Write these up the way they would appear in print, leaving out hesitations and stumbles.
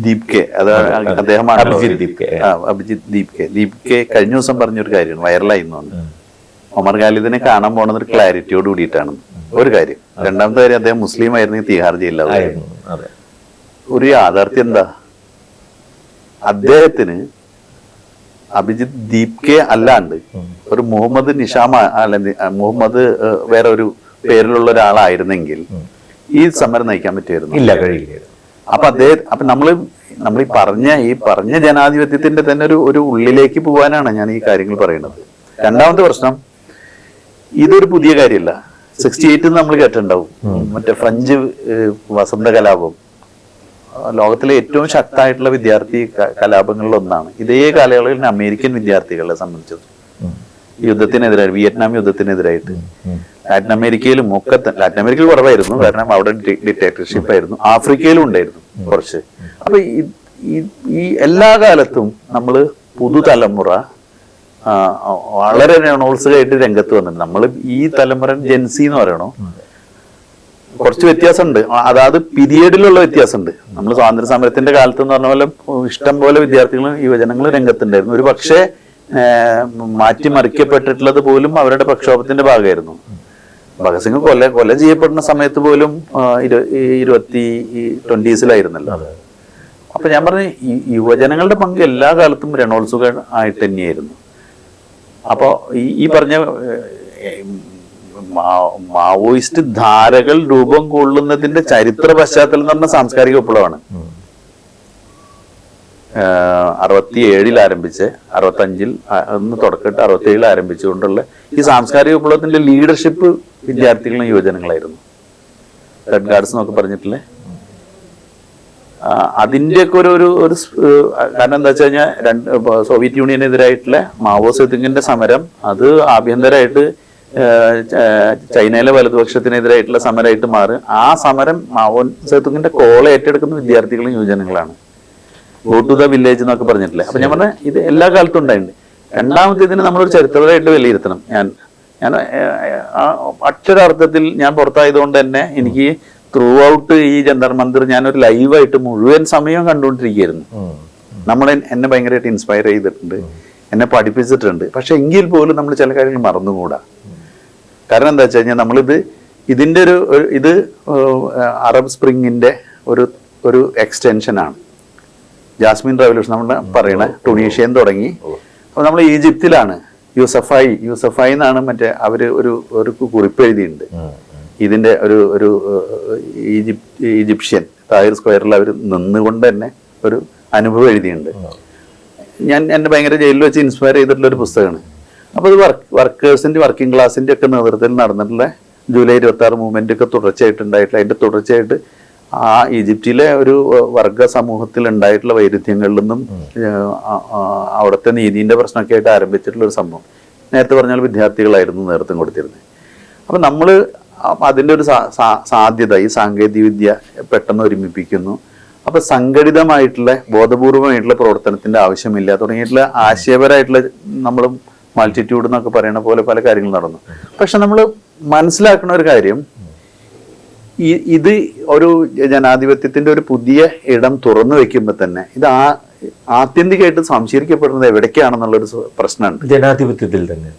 Deep K, അത് അദ്ദേഹമാണ് Abhijith Deep K കഴിഞ്ഞ ദിവസം പറഞ്ഞൊരു കാര്യമാണ് വൈറലായിരുന്നു. ഒമർ ഖാലിദിനെ കാണാൻ പോണത് ഒരു ക്ലാരിറ്റിയോട് കൂടിയിട്ടാണ് ഒരു കാര്യം. രണ്ടാമത്തെ കാര്യം, അദ്ദേഹം മുസ്ലിം ആയിരുന്നെങ്കിൽ തിഹാർ ജയിലിലായിരുന്നു. ഒരു യാഥാർത്ഥ്യം എന്താ, അദ്ദേഹത്തിന് അഭിജിത്ത് ദീപ് കെ അല്ലാണ്ട് ഒരു മുഹമ്മദ് നിഷാമ അല്ലെങ്കിൽ മുഹമ്മദ് വേറെ ഒരു പേരിലുള്ള ഒരാളായിരുന്നെങ്കിൽ ഈ സമരം നയിക്കാൻ പറ്റുമായിരുന്നു? ഇല്ല, കഴിയില്ല. അപ്പൊ നമ്മൾ ഈ പറഞ്ഞ ജനാധിപത്യത്തിന്റെ തന്നെ ഒരു ഉള്ളിലേക്ക് പോകാനാണ് ഞാൻ ഈ കാര്യങ്ങൾ പറയുന്നത്. രണ്ടാമത്തെ പ്രശ്നം, ഇതൊരു പുതിയ കാര്യമല്ല. 68 നമ്മൾ കേട്ടിട്ടുണ്ടാവും, മറ്റേ ഫ്രഞ്ച് വസന്ത കലാപം ലോകത്തിലെ ഏറ്റവും ശക്തമായിട്ടുള്ള വിദ്യാർത്ഥി കലാപങ്ങളിൽ ഒന്നാണ്. ഇതേ കാലയളവിൽ അമേരിക്കൻ വിദ്യാർത്ഥികളെ സംബന്ധിച്ചത് യുദ്ധത്തിനെതിരായി, വിയറ്റ്നാം യുദ്ധത്തിനെതിരായിട്ട് ലാറ്റിൻ അമേരിക്കയിലും ഒക്കെ, ലാറ്റിൻ അമേരിക്കയിൽ കുറവായിരുന്നു കാരണം അവിടെ ഡിക്റ്റേറ്റർഷിപ്പ് ആയിരുന്നു, ആഫ്രിക്കയിലും ഉണ്ടായിരുന്നു കുറച്ച്. അപ്പൊ ഈ എല്ലാ കാലത്തും നമ്മള് പുതുതലമുറ വളരെ റെണോൾസ്ഡായിട്ട് രംഗത്ത് വന്നിട്ടുണ്ട്. നമ്മൾ ഈ തലമുറ ജെൻസി എന്ന് പറയണോ, കുറച്ച് വ്യത്യാസമുണ്ട്, അതായത് പീരിയഡിലുള്ള വ്യത്യാസമുണ്ട്. നമ്മൾ സ്വാതന്ത്ര്യ സമരത്തിന്റെ കാലത്ത് എന്ന് പറഞ്ഞ പോലെ ഇഷ്ടം പോലെ വിദ്യാർത്ഥികളും യുവജനങ്ങളും രംഗത്തുണ്ടായിരുന്നു. ഒരു പക്ഷേ മാറ്റിമറിക്കപ്പെട്ടിട്ടുള്ളത് പോലും അവരുടെ പ്രക്ഷോഭത്തിന്റെ ഭാഗമായിരുന്നു. ഭഗത് സിംഗ് കൊല ചെയ്യപ്പെടുന്ന സമയത്ത് പോലും 20s അപ്പൊ ഞാൻ പറഞ്ഞ യുവജനങ്ങളുടെ പങ്ക് എല്ലാ കാലത്തും രണോത്സുകമായിട്ട് തന്നെയായിരുന്നു. അപ്പോ ഈ പറഞ്ഞ മാവോയിസ്റ്റ് ധാരകൾ രൂപം കൊള്ളുന്നതിന്റെ ചരിത്ര പശ്ചാത്തലം എന്ന് പറഞ്ഞ സാംസ്കാരിക വിപ്ലവമാണ്. 67 ആരംഭിച്ച് 65 തുടക്കമിട്ട് 67 ആരംഭിച്ചുകൊണ്ടുള്ള ഈ സാംസ്കാരിക വിപ്ലവത്തിന്റെ ലീഡർഷിപ്പ് വിദ്യാർത്ഥികളും യുവജനങ്ങളായിരുന്നു. റെഡ് ഗാർഡ്സ് എന്നൊക്കെ പറഞ്ഞിട്ടില്ലേ, അതിന്റെയൊക്കെ ഒരു കാരണം എന്താ വെച്ച് കഴിഞ്ഞാൽ സോവിയറ്റ് യൂണിയനെതിരായിട്ടുള്ള മാവോ സെതുങ്ങിന്റെ സമരം അത് ആഭ്യന്തരമായിട്ട് ചൈനയിലെ വലതുപക്ഷത്തിനെതിരായിട്ടുള്ള സമരമായിട്ട് മാറും. ആ സമരം മാവോ സെതുങ്ങിന്റെ കോള ഏറ്റെടുക്കുന്ന വിദ്യാർത്ഥികളും യുവജനങ്ങളാണ്. ഗോ ടു ദ വില്ലേജ് എന്നൊക്കെ പറഞ്ഞിട്ടില്ലേ. അപ്പൊ ഞാൻ പറഞ്ഞ ഇത് എല്ലാ കാലത്തും ഉണ്ടായിട്ടുണ്ട്. രണ്ടാമത്തെ ഇതിന് നമ്മളൊരു ചരിത്രപരമായിട്ട് വിലയിരുത്തണം. ഞാൻ അക്ഷരാർത്ഥത്തിൽ ഞാൻ പുറത്തായതുകൊണ്ട് തന്നെ എനിക്ക് ത്രൂ ഔട്ട് ഈ ജന്തർ മന്ദിർ ഞാനൊരു ലൈവായിട്ട് മുഴുവൻ സമയം കണ്ടുകൊണ്ടിരിക്കുകയായിരുന്നു. എന്നെ ഭയങ്കരമായിട്ട് ഇൻസ്പയർ ചെയ്തിട്ടുണ്ട്, എന്നെ പഠിപ്പിച്ചിട്ടുണ്ട്. പക്ഷെ എങ്കിൽ പോലും നമ്മൾ ചില കാര്യങ്ങൾ മറന്നുകൂടാ. കാരണം എന്താ വെച്ച് കഴിഞ്ഞാൽ ഇതിന്റെ ഇത് അറബ് സ്പ്രിങ്ങിന്റെ ഒരു എക്സ്റ്റൻഷനാണ്. ജാസ്മിൻ റവല്യൂഷൻ നമ്മൾ പറയണ ടുണീഷ്യൻ തുടങ്ങി. അപ്പൊ നമ്മൾ ഈജിപ്തിലാണ്, യൂസഫായി എന്നാണ് മറ്റേ അവര് ഒരു കുറിപ്പ് എഴുതിയിട്ടുണ്ട്. ഇതിന്റെ ഒരു ഈജിപ്ഷ്യൻ താഹിർ സ്ക്വയറിൽ അവർ നിന്നുകൊണ്ട് തന്നെ ഒരു അനുഭവം എഴുതിയിട്ടുണ്ട്. എന്നെ ഭയങ്കര ജയിലിൽ വെച്ച് ഇൻസ്പയർ ചെയ്തിട്ടുള്ള ഒരു പുസ്തകമാണ്. അപ്പൊ അത് വർക്കേഴ്സിന്റെ വർക്കിംഗ് ക്ലാസിന്റെ ഒക്കെ നേതൃത്വത്തിൽ നടന്നിട്ടുള്ള ജൂലൈ 26 മൂവ്മെന്റ് ഒക്കെ തുടർച്ചയായിട്ടുണ്ടായിട്ടുള്ള അതിന്റെ തുടർച്ചയായിട്ട് ആ ഈജിപ്തിലെ ഒരു വർഗ സമൂഹത്തിൽ ഉണ്ടായിട്ടുള്ള വൈരുദ്ധ്യങ്ങളിൽ നിന്നും അവിടുത്തെ നീതിന്റെ പ്രശ്നമൊക്കെ ആയിട്ട് ആരംഭിച്ചിട്ടുള്ള ഒരു സംഭവം. നേരത്തെ പറഞ്ഞാൽ വിദ്യാർത്ഥികളായിരുന്നു നേതൃത്വം കൊടുത്തിരുന്നത്. അപ്പൊ നമ്മള് അതിന്റെ ഒരു സാധ്യത ഈ സാങ്കേതിക വിദ്യ പെട്ടെന്ന് ഒരുമിപ്പിക്കുന്നു. അപ്പൊ സംഘടിതമായിട്ടുള്ള ബോധപൂർവമായിട്ടുള്ള പ്രവർത്തനത്തിന്റെ ആവശ്യമില്ല തുടങ്ങിയിട്ടുള്ള ആശയപരമായിട്ടുള്ള നമ്മൾ മൾട്ടിറ്റ്യൂഡ് എന്നൊക്കെ പറയുന്ന പോലെ പല കാര്യങ്ങൾ നടന്നു. പക്ഷെ നമ്മൾ മനസ്സിലാക്കുന്ന ഒരു കാര്യം, ഇത് ഒരു ജനാധിപത്യത്തിന്റെ ഒരു പുതിയ ഇടം തുറന്നു വെക്കുമ്പോൾ തന്നെ ഇത് ആത്യന്തികമായിട്ട് സംശീകരിക്കപ്പെടുന്നത് എവിടേക്കാണെന്നുള്ളൊരു പ്രശ്നമുണ്ട്. ജനാധിപത്യത്തിൽ തന്നെ,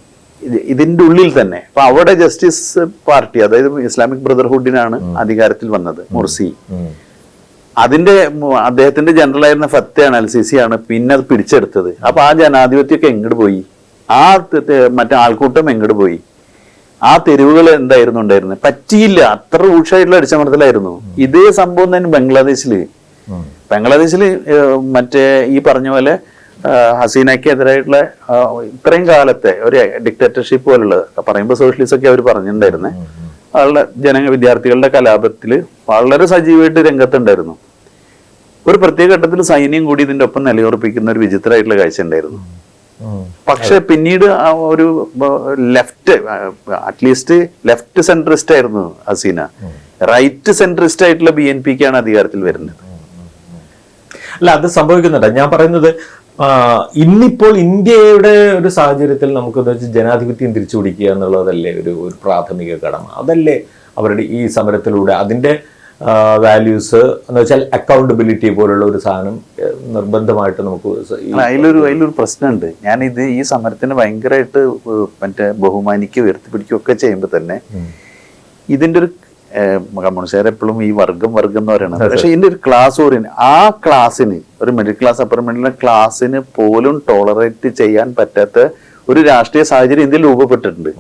ഇതിന്റെ ഉള്ളിൽ തന്നെ. അപ്പൊ അവിടെ ജസ്റ്റിസ് പാർട്ടി, അതായത് ഇസ്ലാമിക് ബ്രദർഹുഡിനാണ് അധികാരത്തിൽ വന്നത്, മുർസി. അദ്ദേഹത്തിന്റെ ജനറൽ ആയിരുന്ന ഫത്തയാണ് LCC ആണ് പിന്നെ അത് പിടിച്ചെടുത്തത്. അപ്പൊ ആ ജനാധിപത്യമൊക്കെ എങ്ങോട്ട് പോയി? മറ്റേ ആൾക്കൂട്ടം എങ്ങോട്ട് പോയി? ആ തെരുവുകൾ എന്തായിരുന്നു ഉണ്ടായിരുന്നത്? പറ്റിയില്ല, അത്ര രൂക്ഷമായിട്ടുള്ള അടിച്ചമർത്തലായിരുന്നു. ഇതേ സംഭവം തന്നെ ബംഗ്ലാദേശില് മറ്റേ ഈ പറഞ്ഞ പോലെ ഹസീനയ്ക്ക് എതിരായിട്ടുള്ള ഇത്രയും കാലത്തെ ഒരു ഡിക്റ്റേറ്റർഷിപ്പ് പോലുള്ളത് പറയുമ്പോൾ സോഷ്യലിസ്റ്റ് ഒക്കെ അവർ പറഞ്ഞിട്ടുണ്ടായിരുന്നേ. അവരുടെ വിദ്യാർത്ഥികളുടെ കലാപത്തിൽ വളരെ സജീവമായിട്ട് രംഗത്തുണ്ടായിരുന്നു. ഒരു പ്രത്യേക ഘട്ടത്തിൽ സൈന്യം കൂടി ഇതിന്റെ ഒപ്പം നിലയുറപ്പിക്കുന്ന ഒരു വിചിത്രമായിട്ടുള്ള കാഴ്ച ഉണ്ടായിരുന്നു. പക്ഷെ പിന്നീട് ഒരു അറ്റ്ലീസ്റ്റ് ലെഫ്റ്റ് സെൻട്രിസ്റ്റ് ആയിരുന്നു ഹസീന. റൈറ്റ് സെൻട്രിസ്റ്റ് ആയിട്ടുള്ള BNPക്കാണ് അധികാരത്തിൽ വരുന്നത്. അല്ല, അത് സംഭവിക്കുന്നുണ്ട്. ഞാൻ പറയുന്നത് ഇന്നിപ്പോൾ ഇന്ത്യയുടെ ഒരു സാഹചര്യത്തിൽ നമുക്ക് ജനാധിപത്യം തിരിച്ചു പിടിക്കുക എന്നുള്ളതല്ലേ ഒരു പ്രാഥമിക കടമ. അതല്ലേ അവരുടെ ഈ സമരത്തിലൂടെ അതിന്റെ വാല്യൂസ് എന്ന് വെച്ചാൽ അക്കൗണ്ടബിലിറ്റി പോലുള്ള ഒരു സാധനം നിർബന്ധമായിട്ട് നമുക്ക് അതിലൊരു പ്രശ്നമുണ്ട്. ഞാനിത് ഈ സമരത്തിന് ഭയങ്കരമായിട്ട് മറ്റേ ബഹുമാനിക്കുക ഉയർത്തിപ്പിടിക്കുക ഒക്കെ ചെയ്യുമ്പോൾ തന്നെ ഇതിന്റെ ഒരു കമ്മ്യൂണിസ്റ്റുകാർ എപ്പോഴും ഈ വർഗം എന്ന് പറയുന്നത്, പക്ഷെ ഇതിന്റെ ഒരു ക്ലാസ് ഓറിയന്റ്, ആ ക്ലാസ്സിന് ഒരു മിഡിൽ ക്ലാസ് അപ്പർ മിഡിൽ ക്ലാസ്സിന് പോലും ടോളറേറ്റ് ചെയ്യാൻ പറ്റാത്ത ഒരു രാഷ്ട്രീയ സാഹചര്യം ഇന്ത്യയിൽ രൂപപ്പെട്ടിട്ടുണ്ട്.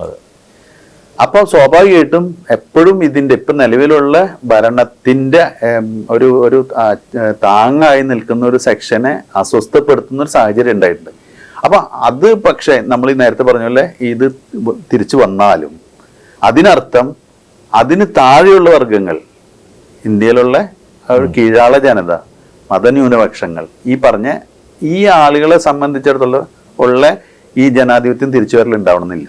അപ്പോൾ സ്വാഭാവികമായിട്ടും എപ്പോഴും ഇതിന്റെ ഇപ്പം നിലവിലുള്ള ഭരണത്തിന്റെ ഒരു താങ്ങായി നിൽക്കുന്ന ഒരു സെക്ഷനെ അസ്വസ്ഥപ്പെടുത്തുന്ന ഒരു സാഹചര്യം ഉണ്ടായിട്ടുണ്ട്. അപ്പൊ അത് പക്ഷേ നമ്മൾ ഈ നേരത്തെ പറഞ്ഞ പോലെ ഇത് തിരിച്ചു വന്നാലും അതിനർത്ഥം അതിന് താഴെയുള്ള വർഗങ്ങൾ, ഇന്ത്യയിലുള്ള കീഴാള ജനത, മതന്യൂനപക്ഷങ്ങൾ, ഈ പറഞ്ഞ ഈ ആളുകളെ സംബന്ധിച്ചിടത്തോളം ഉള്ള ഈ ജനാധിപത്യം തിരിച്ചു വരലുണ്ടാവണമെന്നില്ല.